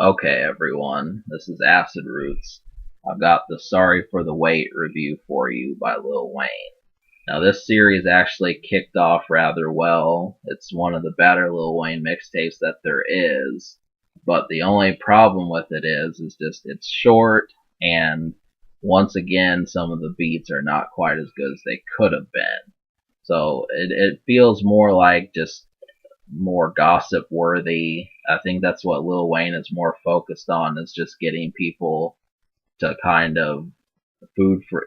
Okay, everyone, this is Acid Roots. I've got the Sorry for the Wait review for you by Lil Wayne. Now, this series actually kicked off rather well. It's one of the better Lil Wayne mixtapes that there is, but the only problem with it is just it's short, and once again, some of the beats are not quite as good as they could have been. So it feels more like just more gossip worthy. I think that's what Lil Wayne is more focused on, is just getting people to kind of food for,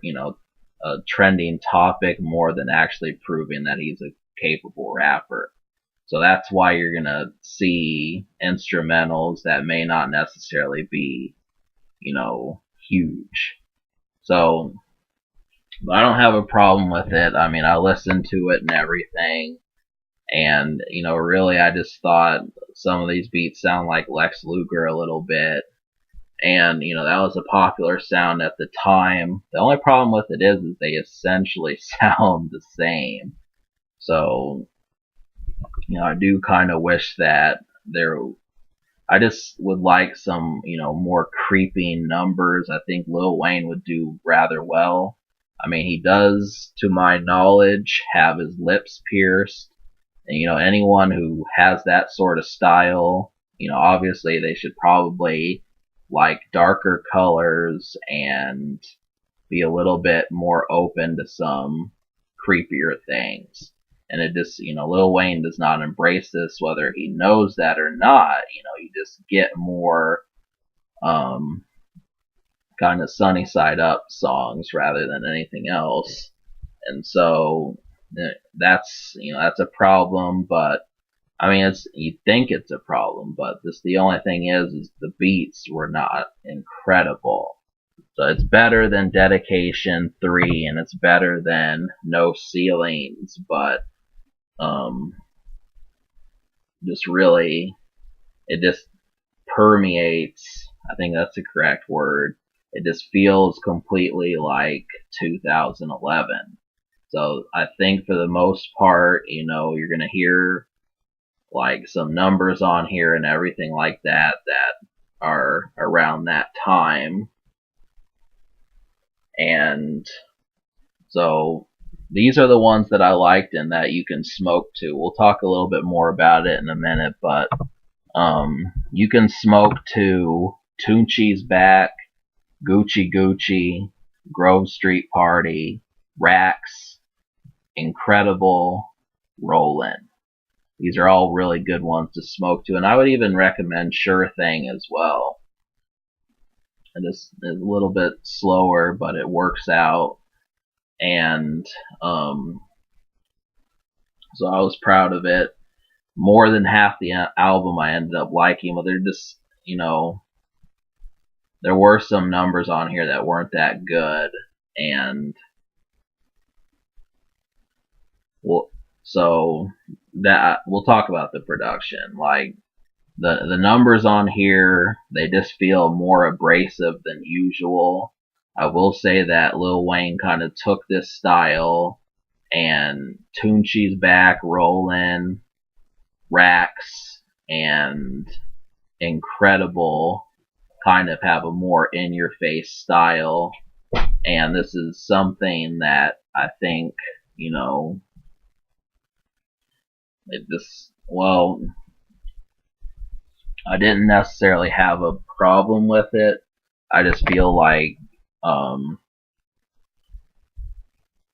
a trending topic more than actually proving that he's a capable rapper. So that's why you're going to see instrumentals that may not necessarily be, huge. So I don't have a problem with it. I mean, I listened to it and everything. And, really, I just thought some of these beats sound like Lex Luger a little bit. And, that was a popular sound at the time. The only problem with it is they essentially sound the same. So, I do kind of wish that I just would like some, more creeping numbers. I think Lil Wayne would do rather well. I mean, he does, to my knowledge, have his lips pierced. And, anyone who has that sort of style, obviously they should probably like darker colors and be a little bit more open to some creepier things. And it just, Lil Wayne does not embrace this, whether he knows that or not. You just get more, um, kind of sunny side up songs rather than anything else. And so that's a problem, but I mean, you think it's a problem, but the only thing is the beats were not incredible. So it's better than Dedication 3, and it's better than No Ceilings, but um, just really, it just permeates. I think that's the correct word. It just feels completely like 2011. So I think for the most part, you're gonna hear like some numbers on here and everything like that are around that time. And so these are the ones that I liked and that you can smoke to. We'll talk a little bit more about it in a minute, but you can smoke to Tunchi's Back, Gucci Gucci, Grove Street Party, Rax, Incredible, Rollin'. These are all really good ones to smoke to, and I would even recommend Sure Thing as well. And it's a little bit slower, but it works out. And so I was proud of it. More than half the album I ended up liking, but they're just, there were some numbers on here that weren't that good, and well, so that we'll talk about the production. Like the numbers on here, they just feel more abrasive than usual. I will say that Lil Wayne kind of took this style, and Tunchi's Back, Rollin', Rax, and Incredible kind of have a more in-your-face style. And this is something that I think, it just, well, I didn't necessarily have a problem with it. I just feel like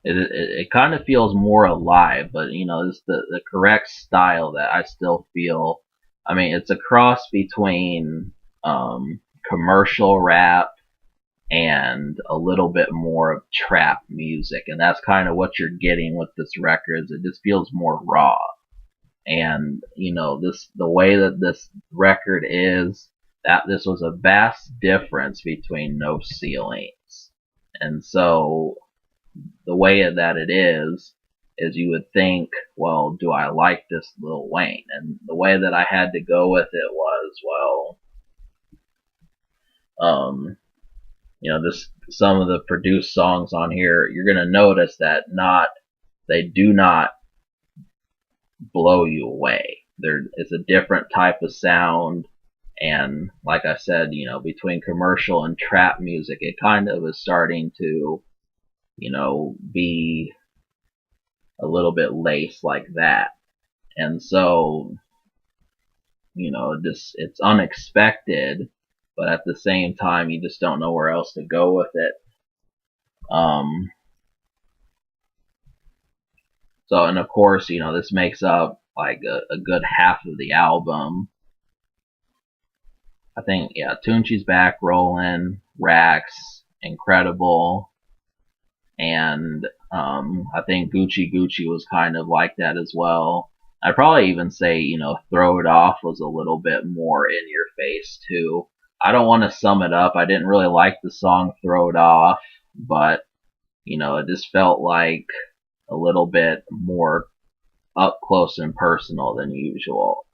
it kind of feels more alive, but it's the correct style that I still feel. I mean, it's a cross between commercial rap and a little bit more of trap music, and that's kind of what you're getting with this record. It just feels more raw. And the way that this record is, that this was a vast difference between No Ceilings. And so the way that it is you would think, well, do I like this Lil Wayne? And the way that I had to go with it was, well, just some of the produced songs on here, you're gonna notice that they do not blow you away. It's a different type of sound, And like I said, between commercial and trap music, it kind of is starting to, be a little bit laced like that. And so, it's unexpected, but at the same time, you just don't know where else to go with it. Um, so, and of course, this makes up like a good half of the album. I think, yeah, Tunchi's Back, Rollin', Rax, Incredible, and I think Gucci Gucci was kind of like that as well. I'd probably even say, Throw It Off was a little bit more in your face too. I don't want to sum it up. I didn't really like the song Throw It Off, but, it just felt like a little bit more up close and personal than usual.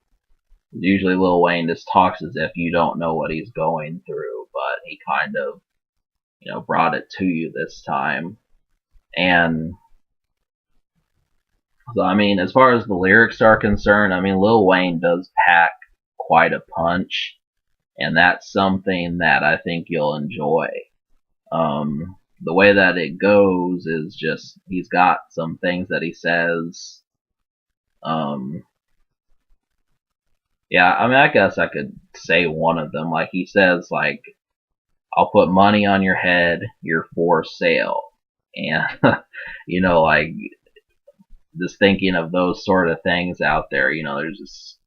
Usually Lil Wayne just talks as if you don't know what he's going through, but he kind of, brought it to you this time. And so, I mean, as far as the lyrics are concerned, I mean, Lil Wayne does pack quite a punch, and that's something that I think you'll enjoy. The way that it goes is just, he's got some things that he says. Yeah, I mean, I guess I could say one of them. Like, he says, like, I'll put money on your head, you're for sale. And, like, just thinking of those sort of things out there, there's just,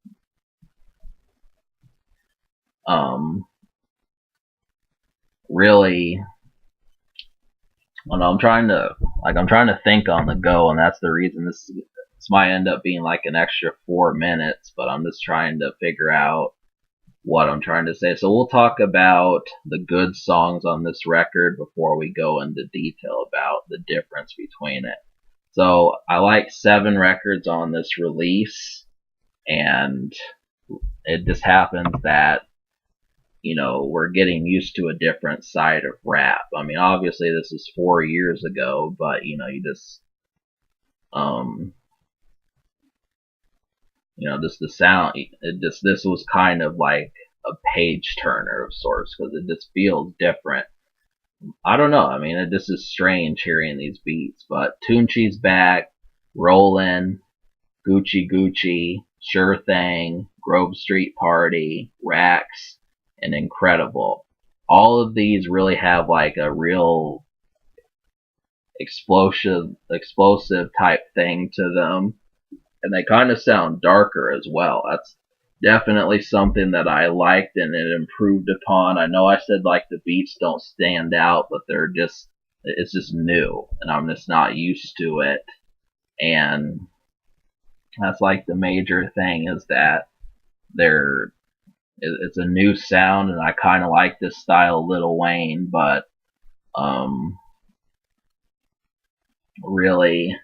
really, I'm trying to think on the go, and that's the reason this might end up being like an extra 4 minutes, but I'm just trying to figure out what I'm trying to say. So we'll talk about the good songs on this record before we go into detail about the difference between it. So I like 7 records on this release, and it just happens that, we're getting used to a different side of rap. I mean, obviously this is 4 years ago, but, you just, just the sound, this was kind of like a page turner of sorts, because it just feels different. I don't know. I mean, this is strange hearing these beats, but Tunchi's Back, Rollin', Gucci Gucci, Sure Thing, Grove Street Party, Rax, and Incredible. All of these really have like a real explosive type thing to them, and they kind of sound darker as well. That's definitely something that I liked and it improved upon. I know I said like the beats don't stand out, but it's just new, and I'm just not used to it. And that's like the major thing, is that it's a new sound, and I kind of like this style of Lil Wayne, but really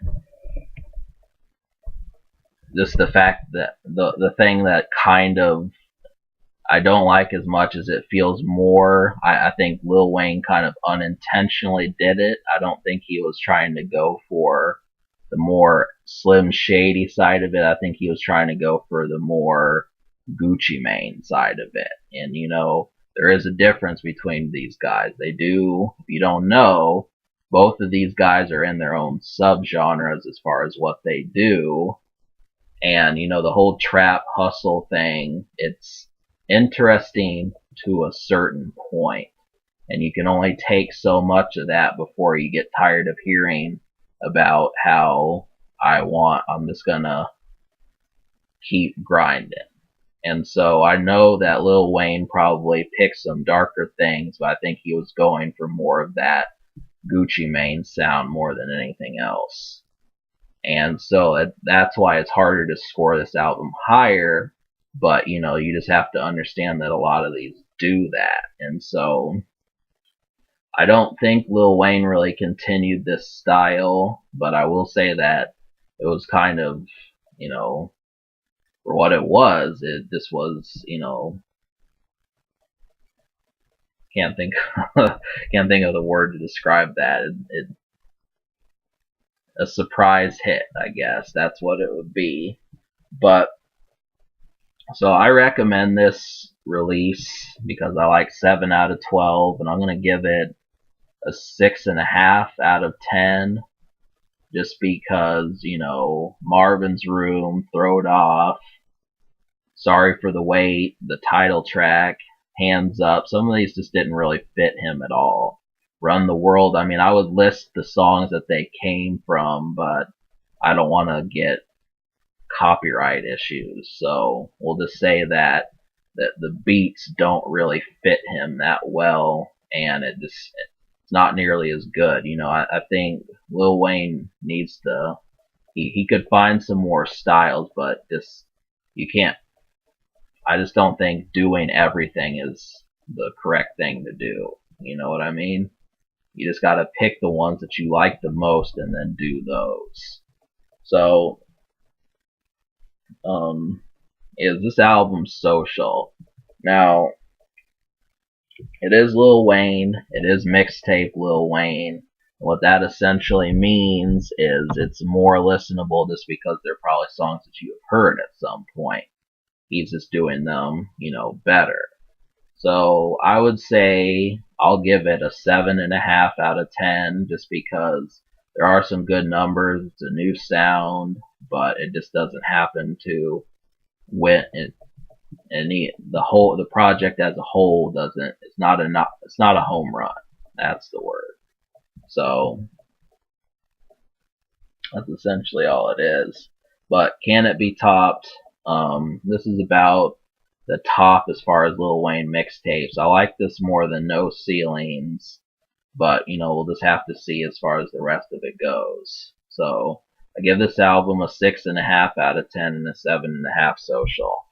just the fact that the thing that kind of I don't like as much as it feels more. I think Lil Wayne kind of unintentionally did it. I don't think he was trying to go for the more Slim Shady side of it. I think he was trying to go for the more Gucci Mane side of it. And, there is a difference between these guys. They do, if you don't know, both of these guys are in their own subgenres as far as what they do. And, the whole trap hustle thing, it's interesting to a certain point, and you can only take so much of that before you get tired of hearing about how I'm just gonna keep grinding. And so I know that Lil Wayne probably picked some darker things, but I think he was going for more of that Gucci Mane sound more than anything else. And so that's why it's harder to score this album higher. But, you just have to understand that a lot of these do that. And so I don't think Lil Wayne really continued this style, but I will say that it was kind of, for what it was, this was, can't think can't think of the word to describe that. A surprise hit, I guess. That's what it would be. But so I recommend this release because I like 7 out of 12, and I'm gonna give it a 6.5 out of 10, just because, Marvin's Room, Throw It Off, Sorry for the Wait, the title track, Hands Up. Some of these just didn't really fit him at all. Run the World, I mean, I would list the songs that they came from, but I don't want to get copyright issues. So we'll just say that the beats don't really fit him that well, and it's not nearly as good. I think Lil Wayne needs to he could find some more styles, but just you can't. I just don't think doing everything is the correct thing to do. You know what I mean? You just gotta pick the ones that you like the most and then do those. So, is this album social? Now, it is Lil Wayne. It is mixtape Lil Wayne. What that essentially means is it's more listenable just because they're probably songs that you have heard at some point. He's just doing them, better. So I would say I'll give it a 7.5 out of 10 just because there are some good numbers. It's a new sound, but it just doesn't happen to win. The project as a whole doesn't. It's not a home run. That's the word. So that's essentially all it is. But can it be topped? This is about the top as far as Lil Wayne mixtapes. I like this more than No Ceilings, but we'll just have to see as far as the rest of it goes. So I give this album a 6.5 out of 10 and a 7.5 social.